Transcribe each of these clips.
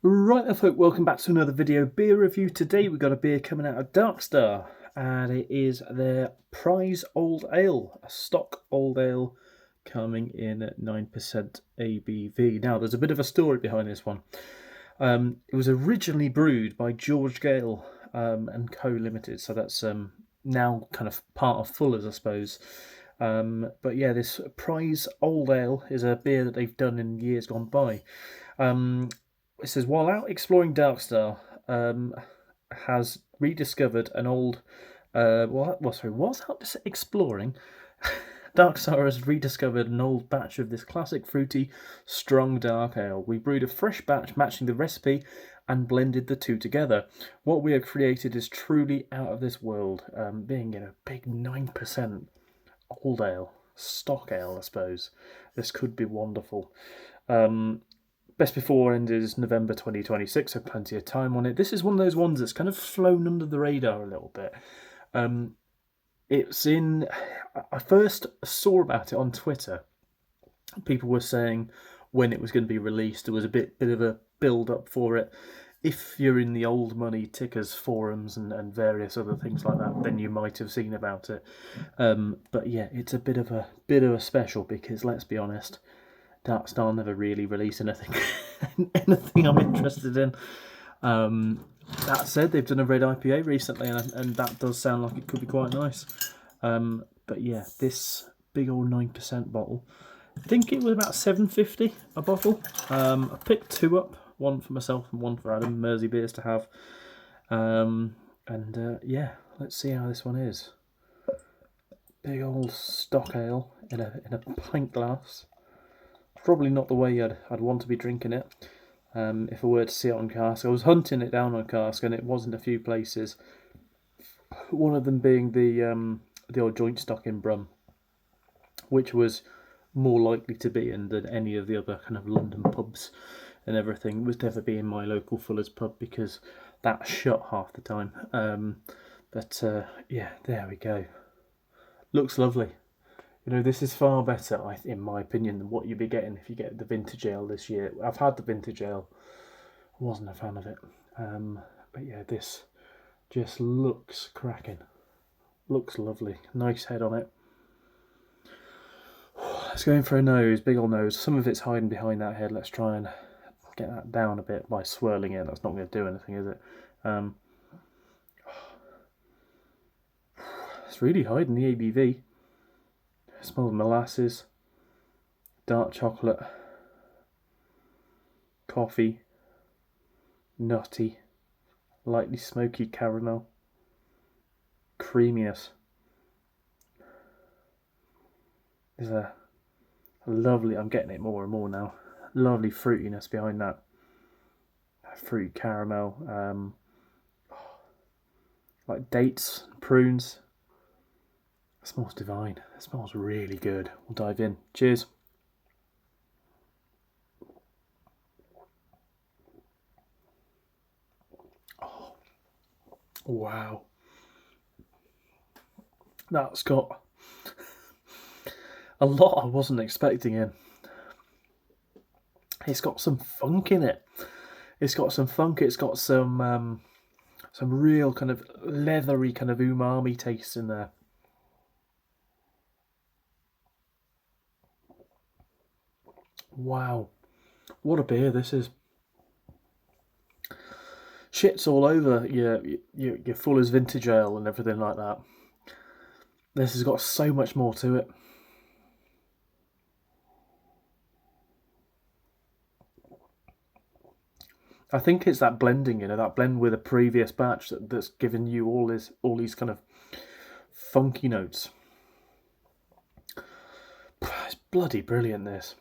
Right then folk, welcome back to another video beer review. Today we've got a beer coming out of Darkstar and it is their Prize Old Ale, a stock old ale coming in at 9% ABV. Now there's a bit of a story behind this one. It was originally brewed by George Gale and Co Limited, so that's now kind of part of Fuller's, I suppose. But yeah, this Prize Old Ale is a beer that they've done in years gone by. It says, while out exploring Darkstar, has rediscovered an old. Was out exploring? Darkstar has rediscovered an old batch of this classic fruity, strong dark ale. We brewed a fresh batch matching the recipe and blended the two together. What we have created is truly out of this world, being in a big 9% old ale, stock ale, I suppose. This could be wonderful. Best before end is November 2026, so plenty of time on it. This is one of those ones that's kind of flown under the radar a little bit. It's in. I first saw about it on Twitter. People were saying when it was going to be released, there was a bit of a build up for it. If you're in the old money tickers forums and various other things like that, then you might have seen about it. But yeah, it's a bit of a special because let's be honest, Darkstar never really release anything anything I'm interested in. That said, they've done a red IPA recently, and that does sound like it could be quite nice. But yeah, this big old 9% bottle. I think it was about $7.50 a bottle. I picked two up, one for myself and one for Adam, Mersey Beers to have. Yeah, let's see how this one is. Big old stock ale in a pint glass. Probably not the way I'd want to be drinking it. If I were to see it on cask, I was hunting it down on cask, and it was in a few places. One of them being the old joint stock in Brum, which was more likely to be in than any of the other kind of London pubs and everything. It was never be in my local Fuller's pub because that shut half the time. Yeah, there we go. Looks lovely. You know, this is far better, in my opinion, than what you'd be getting if you get the vintage ale this year. I've had the vintage ale, I wasn't a fan of it. But yeah, this just looks cracking. Looks lovely. Nice head on it. Let's go in for a nose, big old nose. Some of it's hiding behind that head. Let's try and get that down a bit by swirling it. That's not going to do anything, is it? It's really hiding the ABV. It smells molasses, dark chocolate, coffee, nutty, lightly smoky caramel, creaminess. There's a lovely, I'm getting it more and more now, lovely fruitiness behind that. Fruit caramel, like dates, prunes. It smells divine. It smells really good. We'll dive in. Cheers. Oh, wow. That's got a lot I wasn't expecting in. It's got some funk in it. It's got some funk. It's got some real kind of leathery kind of umami taste in there. Wow, what a beer this is! Shits all over your Fuller's vintage ale and everything like that. This has got so much more to it. I think it's that blending, that blend with a previous batch that's given you all these kind of funky notes. It's bloody brilliant, this.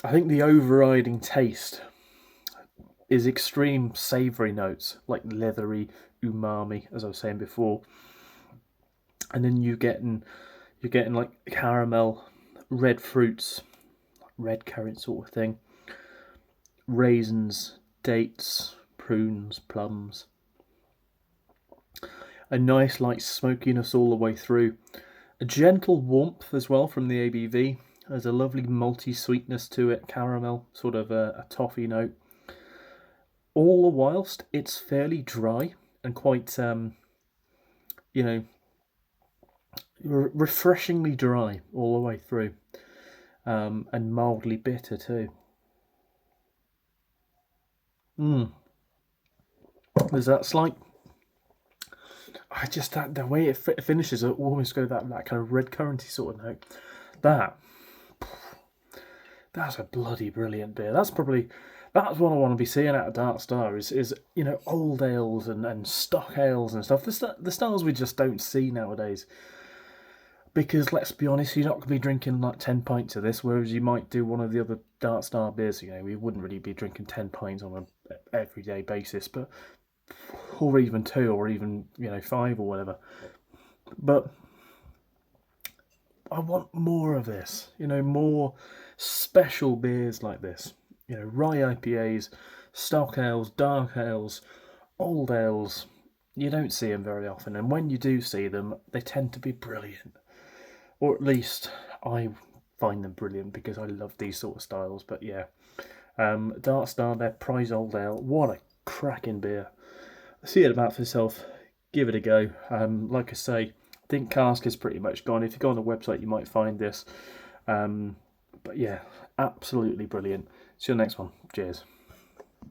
I think the overriding taste is extreme savoury notes, like leathery umami, as I was saying before. And then you're getting like caramel, red fruits, red currant sort of thing, raisins, dates, prunes, plums. A nice light smokiness all the way through. A gentle warmth as well from the ABV. There's a lovely malty sweetness to it, caramel, sort of a toffee note. All the whilst it's fairly dry and quite, you know, refreshingly dry all the way through, and mildly bitter too. There's that slight. I just that the way it finishes, it almost go that kind of red curranty sort of note. That's a bloody brilliant beer. That's what I want to be seeing out of Dark Star is old ales and stock ales and stuff. The styles we just don't see nowadays. Because let's be honest, you're not going to be drinking like 10 pints of this, whereas you might do one of the other Dark Star beers. We wouldn't really be drinking 10 pints on an everyday basis, or even 2, or even 5 or whatever. But I want more of this. More special beers like this. Rye IPAs, stock ales, dark ales, old ales. You don't see them very often, and when you do see them, they tend to be brilliant. Or at least I find them brilliant because I love these sort of styles. But yeah, Dark Star, their prize old ale, what a cracking beer. See it about for yourself, give it a go. Like I say, I think cask is pretty much gone. If you go on the website, you might find this. But yeah, absolutely brilliant. See you on the next one. Cheers.